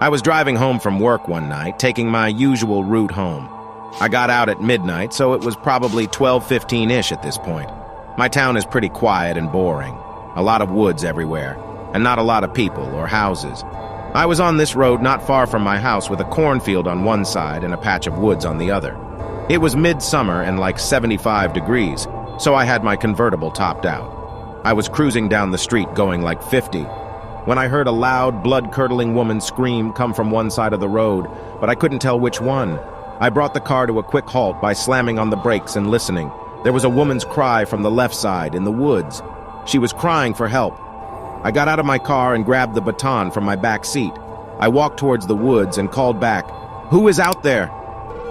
I was driving home from work one night, taking my usual route home. I got out at midnight, so it was probably 12:15-ish at this point. My town is pretty quiet and boring. A lot of woods everywhere, and not a lot of people or houses. I was on this road not far from my house with a cornfield on one side and a patch of woods on the other. It was midsummer and like 75 degrees, so I had my convertible topped out. I was cruising down the street going like 50, when I heard a loud, blood-curdling woman scream come from one side of the road, but I couldn't tell which one. I brought the car to a quick halt by slamming on the brakes and listening. There was a woman's cry from the left side in the woods. She was crying for help. I got out of my car and grabbed the baton from my back seat. I walked towards the woods and called back, "Who is out there?"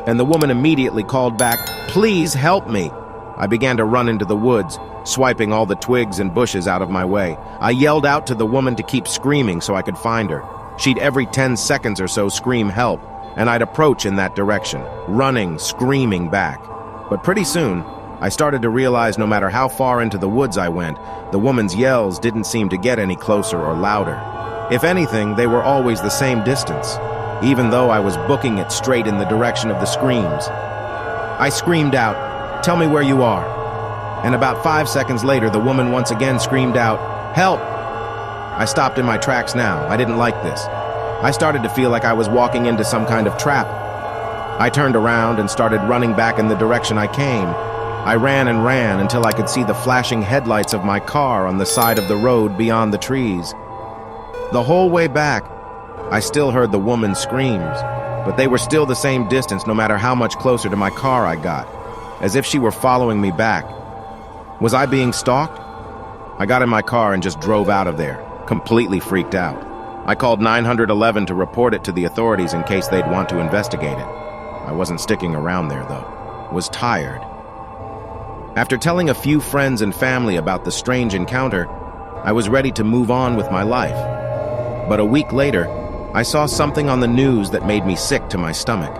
And the woman immediately called back, "Please help me." I began to run into the woods, swiping all the twigs and bushes out of my way. I yelled out to the woman to keep screaming so I could find her. She'd every 10 seconds or so scream help, and I'd approach in that direction, running, screaming back. But pretty soon, I started to realize no matter how far into the woods I went, the woman's yells didn't seem to get any closer or louder. If anything, they were always the same distance, even though I was booking it straight in the direction of the screams. I screamed out, "Tell me where you are." And about 5 seconds later, the woman once again screamed out, "Help!" I stopped in my tracks now. I didn't like this. I started to feel like I was walking into some kind of trap. I turned around and started running back in the direction I came. I ran and ran until I could see the flashing headlights of my car on the side of the road beyond the trees. The whole way back, I still heard the woman's screams, but they were still the same distance no matter how much closer to my car I got, as if she were following me back. Was I being stalked? I got in my car and just drove out of there, completely freaked out. I called 911 to report it to the authorities in case they'd want to investigate it. I wasn't sticking around there, though. Was tired. After telling a few friends and family about the strange encounter, I was ready to move on with my life. But a week later, I saw something on the news that made me sick to my stomach.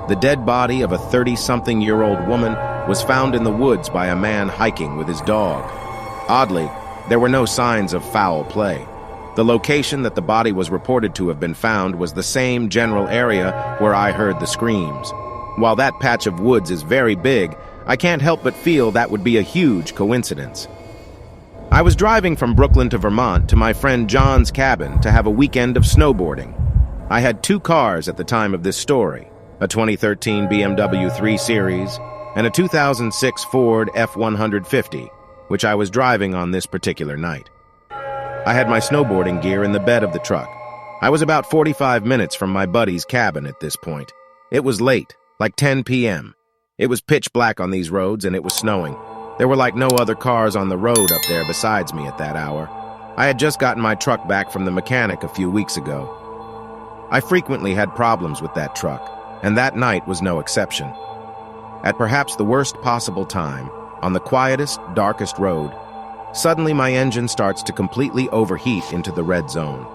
The dead body of a 30-something-year-old woman was found in the woods by a man hiking with his dog. Oddly, there were no signs of foul play. The location that the body was reported to have been found was the same general area where I heard the screams. While that patch of woods is very big, I can't help but feel that would be a huge coincidence. I was driving from Brooklyn to Vermont to my friend John's cabin to have a weekend of snowboarding. I had 2 cars at the time of this story, a 2013 BMW 3 Series and a 2006 Ford F-150, which I was driving on this particular night. I had my snowboarding gear in the bed of the truck. I was about 45 minutes from my buddy's cabin at this point. It was late, like 10 p.m. It was pitch black on these roads and it was snowing. There were like no other cars on the road up there besides me at that hour. I had just gotten my truck back from the mechanic a few weeks ago. I frequently had problems with that truck, and that night was no exception. At perhaps the worst possible time, on the quietest, darkest road, suddenly my engine starts to completely overheat into the red zone.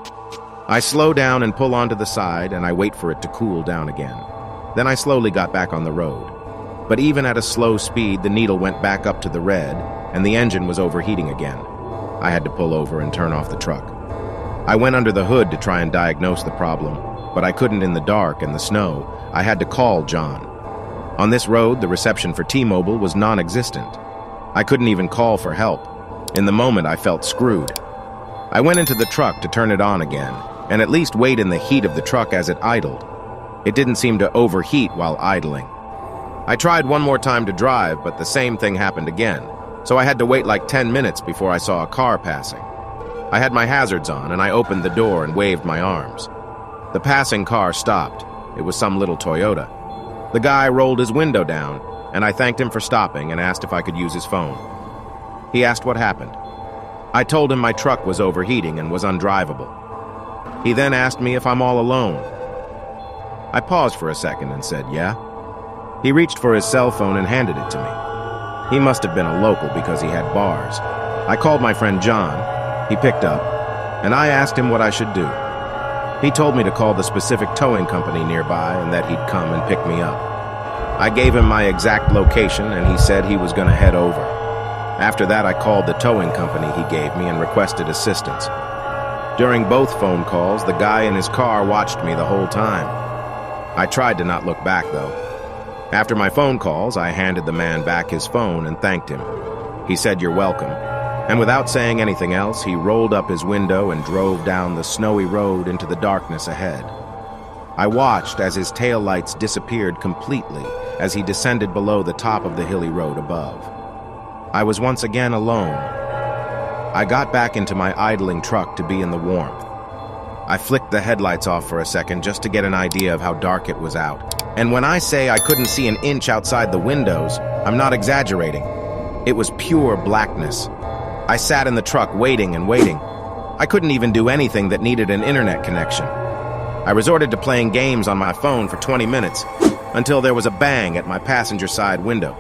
I slow down and pull onto the side, and I wait for it to cool down again. Then I slowly got back on the road. But even at a slow speed, the needle went back up to the red, and the engine was overheating again. I had to pull over and turn off the truck. I went under the hood to try and diagnose the problem, but I couldn't in the dark and the snow. I had to call John. On this road, the reception for T-Mobile was non-existent. I couldn't even call for help. In the moment, I felt screwed. I went into the truck to turn it on again, and at least wait in the heat of the truck as it idled. It didn't seem to overheat while idling. I tried one more time to drive, but the same thing happened again, so I had to wait like 10 minutes before I saw a car passing. I had my hazards on, and I opened the door and waved my arms. The passing car stopped. It was some little Toyota. The guy rolled his window down, and I thanked him for stopping and asked if I could use his phone. He asked what happened. I told him my truck was overheating and was undrivable. He then asked me if I'm all alone. I paused for a second and said, "Yeah." He reached for his cell phone and handed it to me. He must have been a local because he had bars. I called my friend John. He picked up, and I asked him what I should do. He told me to call the specific towing company nearby and that he'd come and pick me up. I gave him my exact location, and he said he was going to head over. After that, I called the towing company he gave me and requested assistance. During both phone calls, the guy in his car watched me the whole time. I tried to not look back, though. After my phone calls, I handed the man back his phone and thanked him. He said, "You're welcome." And without saying anything else, he rolled up his window and drove down the snowy road into the darkness ahead. I watched as his taillights disappeared completely as he descended below the top of the hilly road above. I was once again alone. I got back into my idling truck to be in the warmth. I flicked the headlights off for a second just to get an idea of how dark it was out. And when I say I couldn't see an inch outside the windows, I'm not exaggerating. It was pure blackness. I sat in the truck waiting and waiting. I couldn't even do anything that needed an internet connection. I resorted to playing games on my phone for 20 minutes until there was a bang at my passenger side window.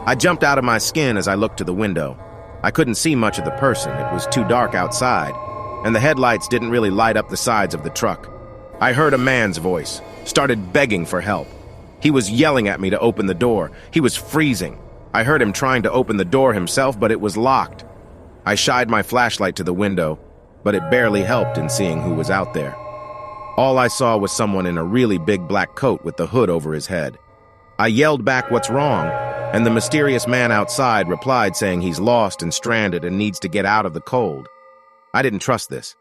I jumped out of my skin as I looked to the window. I couldn't see much of the person. It was too dark outside, and the headlights didn't really light up the sides of the truck. I heard a man's voice, started begging for help. He was yelling at me to open the door. He was freezing. I heard him trying to open the door himself, but it was locked. I shied my flashlight to the window, but it barely helped in seeing who was out there. All I saw was someone in a really big black coat with the hood over his head. I yelled back, "What's wrong?" And the mysterious man outside replied saying he's lost and stranded and needs to get out of the cold. I didn't trust this.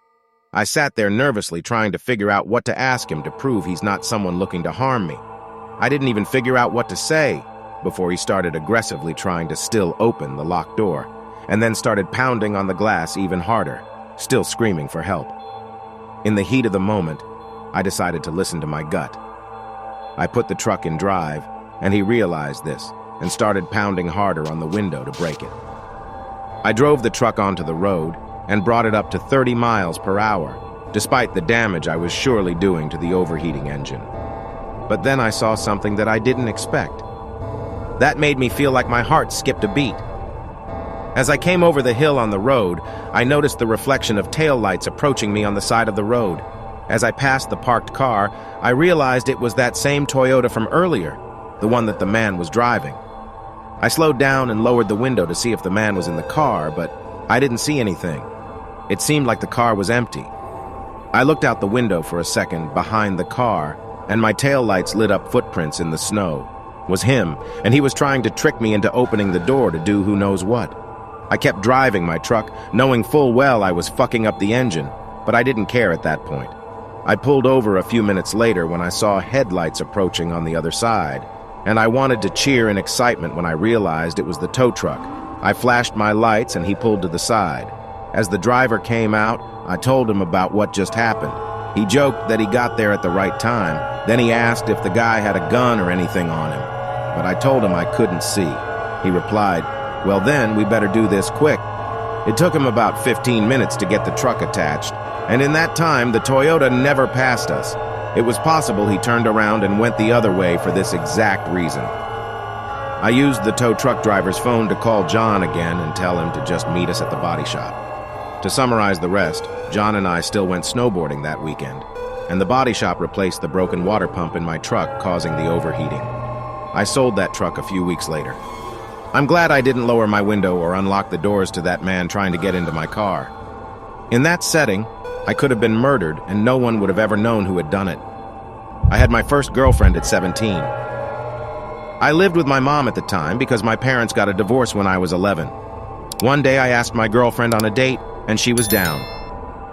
I sat there nervously trying to figure out what to ask him to prove he's not someone looking to harm me. I didn't even figure out what to say before he started aggressively trying to still open the locked door, and then started pounding on the glass even harder, still screaming for help. In the heat of the moment, I decided to listen to my gut. I put the truck in drive, and he realized this and started pounding harder on the window to break it. I drove the truck onto the road and brought it up to 30 miles per hour, despite the damage I was surely doing to the overheating engine. But then I saw something that I didn't expect. That made me feel like my heart skipped a beat. As I came over the hill on the road, I noticed the reflection of taillights approaching me on the side of the road. As I passed the parked car, I realized it was that same Toyota from earlier, the one that the man was driving. I slowed down and lowered the window to see if the man was in the car, but I didn't see anything. It seemed like the car was empty. I looked out the window for a second behind the car, and my taillights lit up footprints in the snow. It was him, and he was trying to trick me into opening the door to do who knows what. I kept driving my truck, knowing full well I was fucking up the engine, but I didn't care at that point. I pulled over a few minutes later when I saw headlights approaching on the other side, and I wanted to cheer in excitement when I realized it was the tow truck. I flashed my lights and he pulled to the side. As the driver came out, I told him about what just happened. He joked that he got there at the right time. Then he asked if the guy had a gun or anything on him, but I told him I couldn't see. He replied, "Well then, we better do this quick." It took him about 15 minutes to get the truck attached, and in that time, the Toyota never passed us. It was possible he turned around and went the other way for this exact reason. I used the tow truck driver's phone to call John again and tell him to just meet us at the body shop. To summarize the rest, John and I still went snowboarding that weekend, and the body shop replaced the broken water pump in my truck, causing the overheating. I sold that truck a few weeks later. I'm glad I didn't lower my window or unlock the doors to that man trying to get into my car. In that setting, I could have been murdered and no one would have ever known who had done it. I had my first girlfriend at 17. I lived with my mom at the time because my parents got a divorce when I was 11. One day I asked my girlfriend on a date and she was down.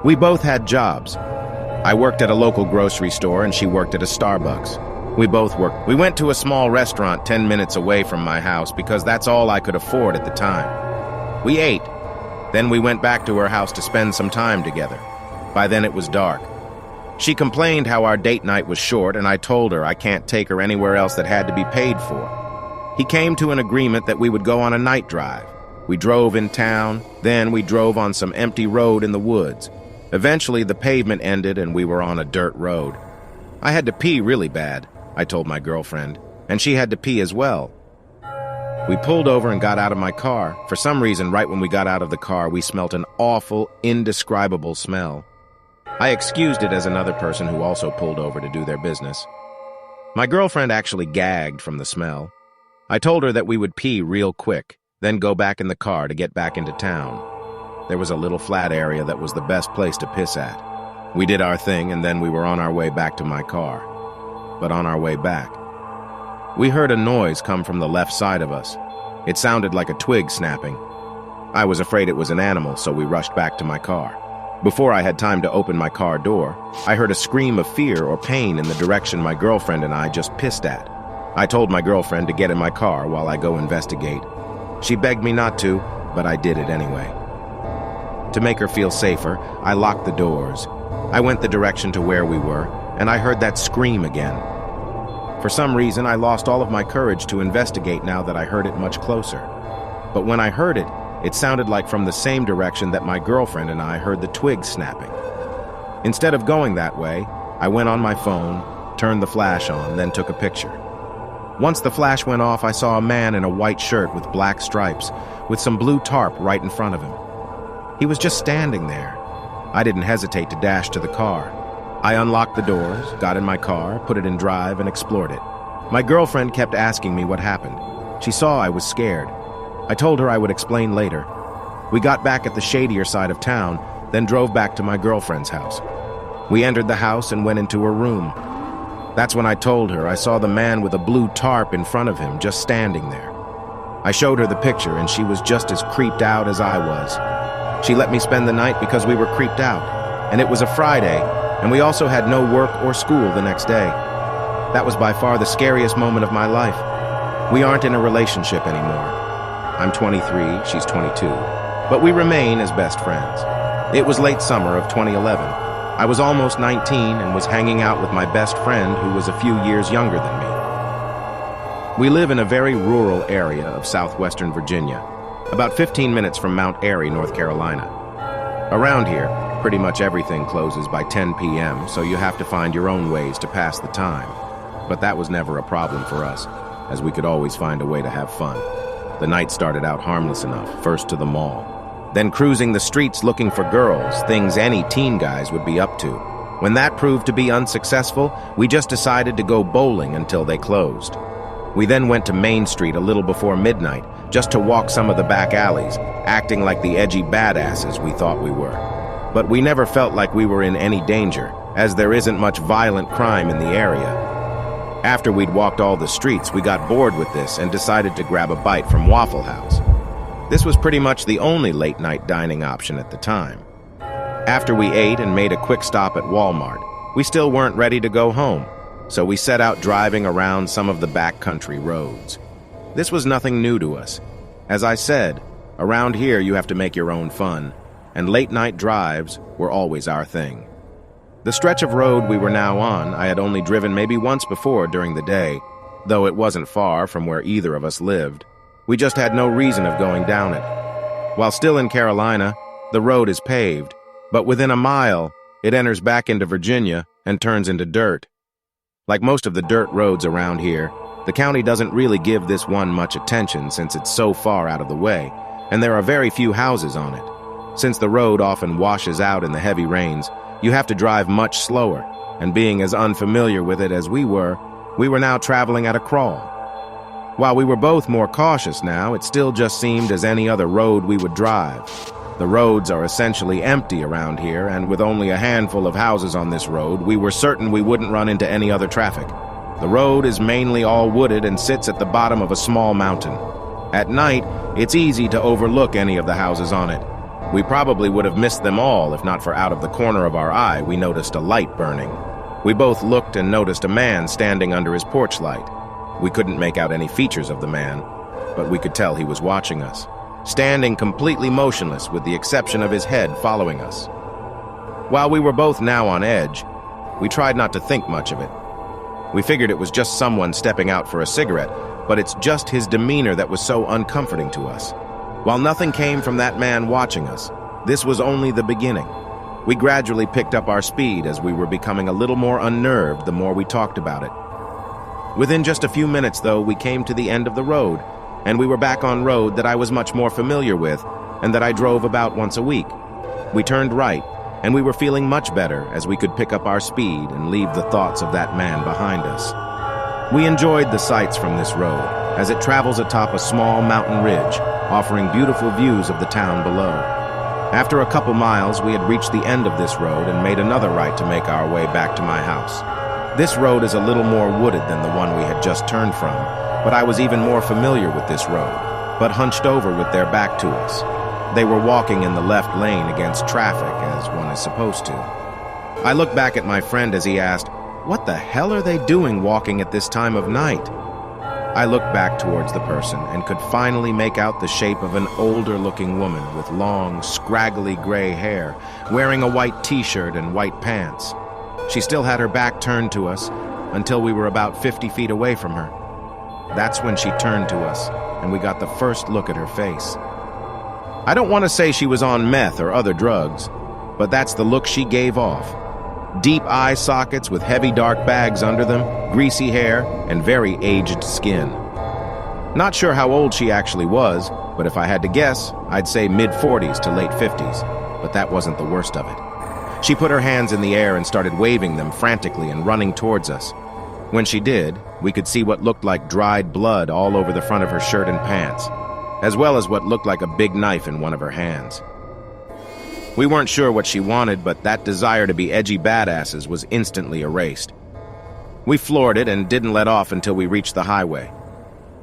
We both had jobs. I worked at a local grocery store and she worked at a Starbucks. We both worked. We went to a small restaurant 10 minutes away from my house because that's all I could afford at the time. We ate. Then we went back to her house to spend some time together. By then it was dark. She complained how our date night was short, and I told her I can't take her anywhere else that had to be paid for. He came to an agreement that we would go on a night drive. We drove in town, then we drove on some empty road in the woods. Eventually the pavement ended and we were on a dirt road. I had to pee really bad, I told my girlfriend, and she had to pee as well. We pulled over and got out of my car. For some reason, right when we got out of the car, we smelt an awful, indescribable smell. I excused it as another person who also pulled over to do their business. My girlfriend actually gagged from the smell. I told her that we would pee real quick, then go back in the car to get back into town. There was a little flat area that was the best place to piss at. We did our thing, and then we were on our way back to my car. But on our way back, we heard a noise come from the left side of us. It sounded like a twig snapping. I was afraid it was an animal, so we rushed back to my car. Before I had time to open my car door, I heard a scream of fear or pain in the direction my girlfriend and I just pissed at. I told my girlfriend to get in my car while I go investigate. She begged me not to, but I did it anyway. To make her feel safer, I locked the doors. I went the direction to where we were, and I heard that scream again. For some reason, I lost all of my courage to investigate now that I heard it much closer. But when I heard it, it sounded like from the same direction that my girlfriend and I heard the twigs snapping. Instead of going that way, I went on my phone, turned the flash on, then took a picture. Once the flash went off, I saw a man in a white shirt with black stripes, with some blue tarp right in front of him. He was just standing there. I didn't hesitate to dash to the car. I unlocked the doors, got in my car, put it in drive, and explored it. My girlfriend kept asking me what happened. She saw I was scared. I told her I would explain later. We got back at the shadier side of town, then drove back to my girlfriend's house. We entered the house and went into her room. That's when I told her I saw the man with a blue tarp in front of him just standing there. I showed her the picture, and she was just as creeped out as I was. She let me spend the night because we were creeped out, and it was a Friday, and we also had no work or school the next day. That was by far the scariest moment of my life. We aren't in a relationship anymore. I'm 23, she's 22, but we remain as best friends. It was late summer of 2011. I was almost 19 and was hanging out with my best friend who was a few years younger than me. We live in a very rural area of southwestern Virginia, about 15 minutes from Mount Airy, North Carolina. Around here, pretty much everything closes by 10 p.m., so you have to find your own ways to pass the time. But that was never a problem for us, as we could always find a way to have fun. The night started out harmless enough, first to the mall, then cruising the streets looking for girls, things any teen guys would be up to. When that proved to be unsuccessful, we just decided to go bowling until they closed. We then went to Main Street a little before midnight, just to walk some of the back alleys, acting like the edgy badasses we thought we were. But we never felt like we were in any danger, as there isn't much violent crime in the area. After we'd walked all the streets, we got bored with this and decided to grab a bite from Waffle House. This was pretty much the only late-night dining option at the time. After we ate and made a quick stop at Walmart, we still weren't ready to go home, so we set out driving around some of the backcountry roads. This was nothing new to us. As I said, around here you have to make your own fun, and late-night drives were always our thing. The stretch of road we were now on I had only driven maybe once before during the day, though it wasn't far from where either of us lived. We just had no reason of going down it. While still in Carolina, the road is paved, but within a mile, it enters back into Virginia and turns into dirt. Like most of the dirt roads around here, the county doesn't really give this one much attention since it's so far out of the way, and there are very few houses on it. Since the road often washes out in the heavy rains, you have to drive much slower, and being as unfamiliar with it as we were now traveling at a crawl. While we were both more cautious now, it still just seemed as any other road we would drive. The roads are essentially empty around here, and with only a handful of houses on this road, we were certain we wouldn't run into any other traffic. The road is mainly all wooded and sits at the bottom of a small mountain. At night, it's easy to overlook any of the houses on it. We probably would have missed them all if not for out of the corner of our eye we noticed a light burning. We both looked and noticed a man standing under his porch light. We couldn't make out any features of the man, but we could tell he was watching us, standing completely motionless with the exception of his head following us. While we were both now on edge, we tried not to think much of it. We figured it was just someone stepping out for a cigarette, but it's just his demeanor that was so uncomforting to us. While nothing came from that man watching us, this was only the beginning. We gradually picked up our speed as we were becoming a little more unnerved the more we talked about it. Within just a few minutes, though, we came to the end of the road, and we were back on road that I was much more familiar with and that I drove about once a week. We turned right, and we were feeling much better as we could pick up our speed and leave the thoughts of that man behind us. We enjoyed the sights from this road as it travels atop a small mountain ridge, offering beautiful views of the town below. After a couple miles, we had reached the end of this road and made another right to make our way back to my house. This road is a little more wooded than the one we had just turned from, but I was even more familiar with this road, but hunched over with their back to us. They were walking in the left lane against traffic, as one is supposed to. I looked back at my friend as he asked, "What the hell are they doing walking at this time of night?" I looked back towards the person and could finally make out the shape of an older-looking woman with long, scraggly gray hair, wearing a white t-shirt and white pants. She still had her back turned to us until we were about 50 feet away from her. That's when she turned to us, and we got the first look at her face. I don't want to say she was on meth or other drugs, but that's the look she gave off. Deep eye sockets with heavy dark bags under them, greasy hair, and very aged skin. Not sure how old she actually was, but if I had to guess, I'd say mid-40s to late 50s, but that wasn't the worst of it. She put her hands in the air and started waving them frantically and running towards us. When she did, we could see what looked like dried blood all over the front of her shirt and pants, as well as what looked like a big knife in one of her hands. We weren't sure what she wanted, but that desire to be edgy badasses was instantly erased. We floored it and didn't let off until we reached the highway.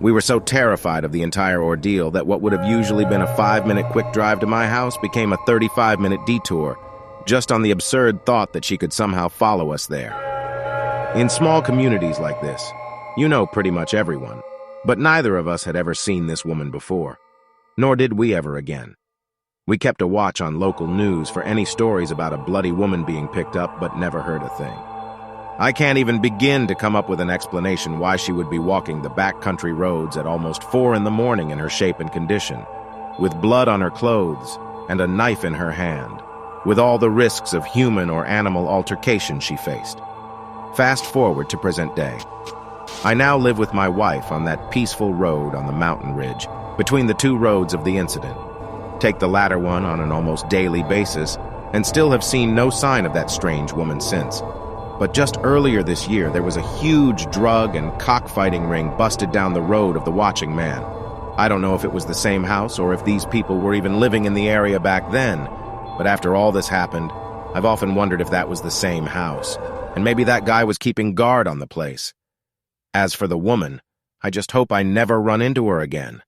We were so terrified of the entire ordeal that what would have usually been a 5-minute quick drive to my house became a 35-minute detour, just on the absurd thought that she could somehow follow us there. In small communities like this, you know pretty much everyone, but neither of us had ever seen this woman before, nor did we ever again. We kept a watch on local news for any stories about a bloody woman being picked up, but never heard a thing. I can't even begin to come up with an explanation why she would be walking the backcountry roads at almost 4 in the morning in her shape and condition, with blood on her clothes and a knife in her hand, with all the risks of human or animal altercation she faced. Fast forward to present day. I now live with my wife on that peaceful road on the mountain ridge, between the two roads of the incident. Take the latter one on an almost daily basis, and still have seen no sign of that strange woman since. But just earlier this year, there was a huge drug and cockfighting ring busted down the road of the watching man. I don't know if it was the same house or if these people were even living in the area back then, but after all this happened, I've often wondered if that was the same house, and maybe that guy was keeping guard on the place. As for the woman, I just hope I never run into her again.